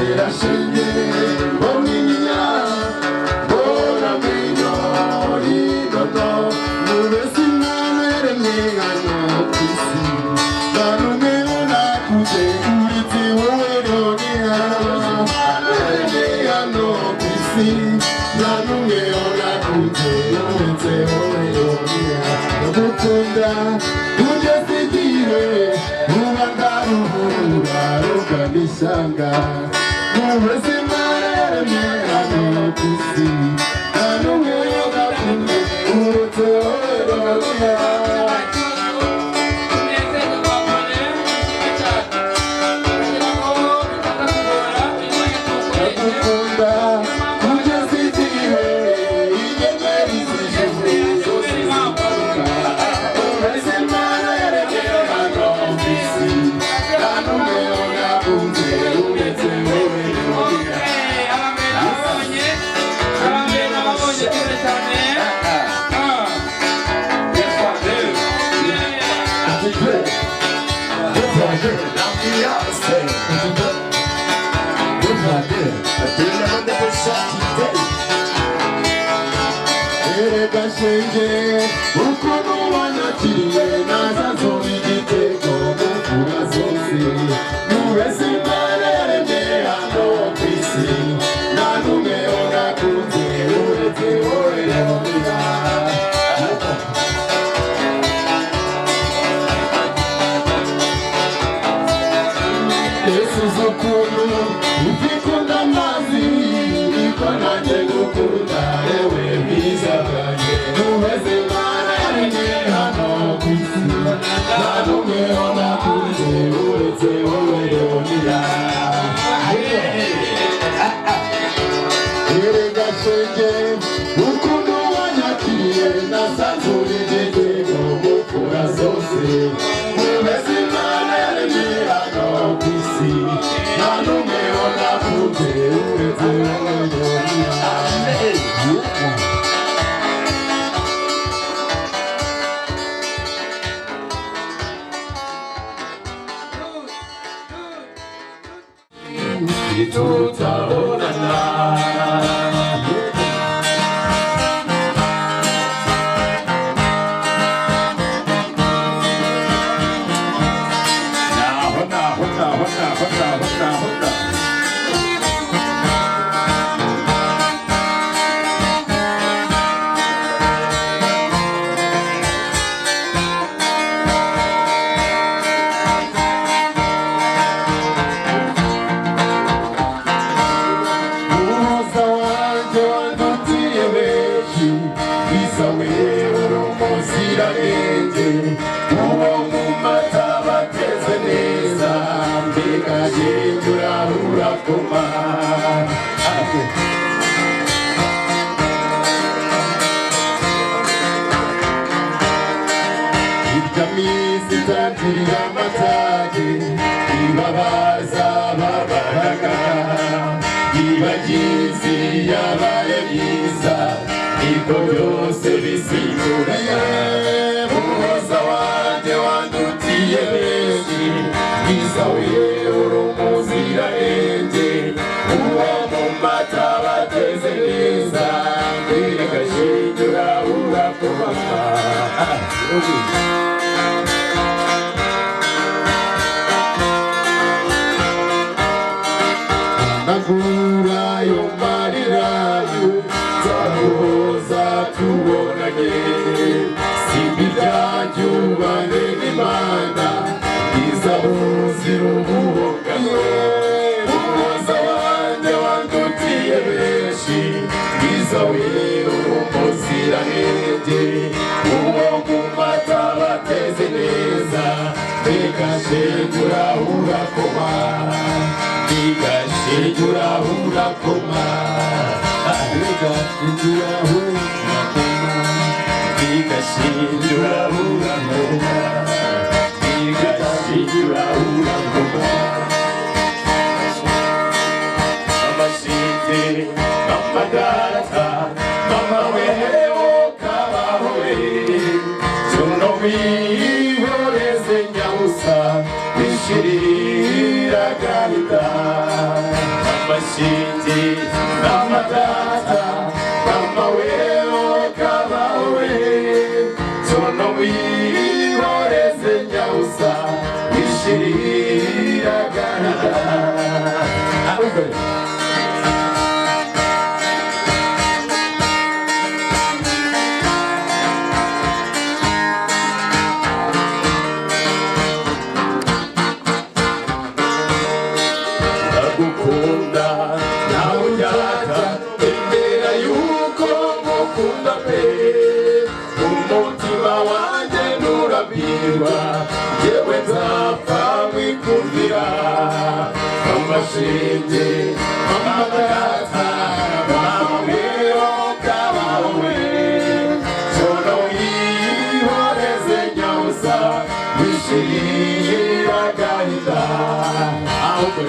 shirashinge Bominya Bona mino Hidono Mubesi nane Mingano Kisi Nanu meona Kute Uriti Ueronia Mingano Kisi Nanu meona Kute Uriti Ueronia Nukunda Kujasikire Uwandaru Kanishanga Mwezi marere Mingano Kisi Nanu meona Kute Uriti Ueronia Shenge ukono wanakiriye nazazo igitego mukura zose Nuwezi marere hano kwisi Nanume ona kunze urete oreonira Yesu zukunu ufikunda mazi Iko nanje gukunda ewe biza Nuwezi marere hano kwisi Nanume ona kunze urete oreonira Erega shenge ukundu wanyakiriye nasanze igitego mukura zose Nuwezi marere hano kwisi Nanume ona kunze urete oreonira tutaonana Shirira Galita amashiti n'amadata mama wewe kabawe tono wihoreze nyawusa wishiragana gukunda nawe ujyaka imbere yuko ngukunda pe umutima wanjye nturabwirwa yewe nzapfa wikumvira amashinge amagata mama wewe kabawe tono wihoreze nyawusa wishirira agahinda ahubwo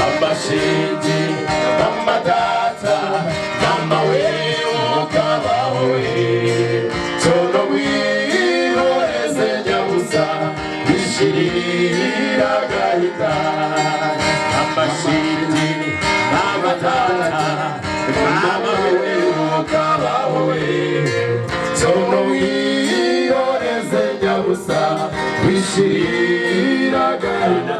amashiti amadata mama wewe kabawe tono wihoreze nyawusa wishirira agahinda amashiti amadata mama wewe kabawe tono wihoreze nyawusa wishirira agahinda.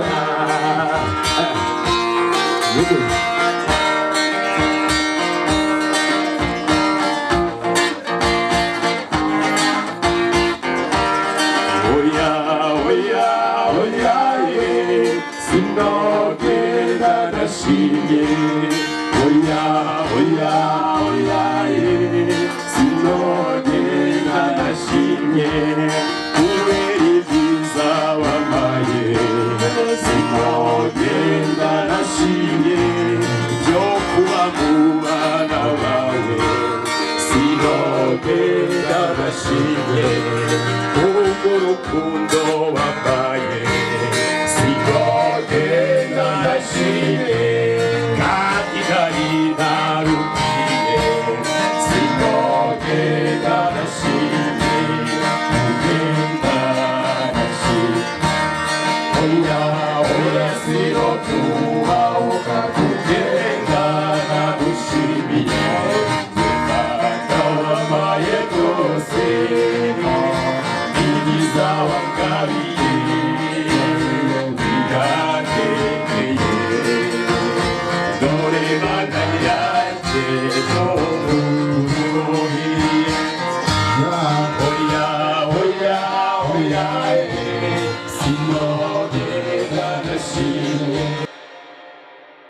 Sinogenda nashinge sinogenda nashinge kubera ibyiza wampaye sinogenda nashinge byo kuba mu bana bawe sinogenda nashinge kubwo urukundo wampaye sinogenda nashinge kandi ntari ntarugiye sinogenda nashinge kugenda nashinge oya oya sirotubahuka kugenda nagushimiye Mfata wabaye rwose ibyiza wangabiye birategeye dore Mana yanjye